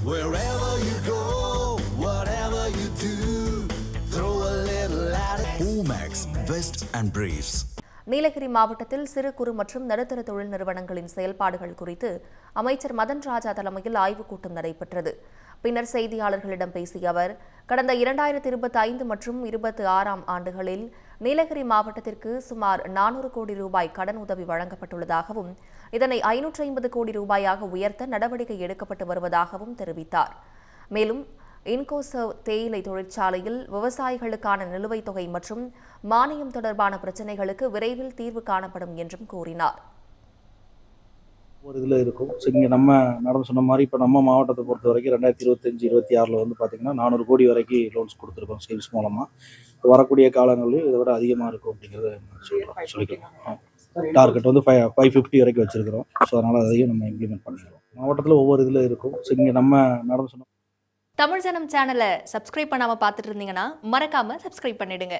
Wherever you go, whatever you do, throw a little at it. Omax, Vest and Briefs. Nilgiri மாவட்டத்தில் சிறு குறு மற்றும் நடுத்தர தொழில் நிறுவனங்களின் செயல்பாடுகள் குறித்து அமைச்சர் மதன் ராஜா தலைமையில் ஆய்வுக் கூட்டம் நடைபெற்றது. பின்னர் செய்தியாளர்களிடம் பேசிய அவர், கடந்த 2025 மற்றும் 26ஆம் ஆண்டுகளில் நீலகிரி மாவட்டத்திற்கு சுமார் 400 கோடி ரூபாய் கடன் உதவி வழங்கப்பட்டுள்ளதாகவும், இதனை 550 கோடி ரூபாயாக உயர்த்த நடவடிக்கை எடுக்கப்பட்டு வருவதாகவும் தெரிவித்தார். மேலும் இன்கோசர்வ் தேயிலை தொழிற்சாலையில் விவசாயிகளுக்கான நிலுவைத் தொகை மற்றும் மானியம் தொடர்பான பிரச்சினைகளுக்கு விரைவில் தீர்வு காணப்படும் என்றும் கூறினார். ஒரு இதில் இருக்கும். ஸோ இங்கே நம்ம நடந்து சொன்ன மாதிரி இப்போ நம்ம மாவட்டத்தை பொறுத்த வரைக்கும் 2025-26 வந்து பார்த்திங்கன்னா 400 கோடி வரைக்கும் லோன்ஸ் கொடுத்துருக்கோம் சேல்ஸ் மூலமாக. வரக்கூடிய காலங்களில் இதை விட அதிகமாக இருக்கும் அப்படிங்கிறத சொல்லிக்கிறோம். டார்கெட் வந்து 550 வரைக்கும் வச்சுருக்கிறோம். ஸோ அதனால் அதையும் நம்ம இம்ப்ளிமெண்ட் பண்ணிடுவோம். மாவட்டத்தில் ஒவ்வொரு இதில் இருக்கும். ஸோ இங்கே நம்ம நடந்து சொன்ன தமிழ் ஜனம் சேனலை சப்ஸ்கிரைப் பண்ணாமல் பார்த்துட்டு இருந்தீங்கன்னா மறக்காமல் சப்ஸ்கிரைப் பண்ணிடுங்க.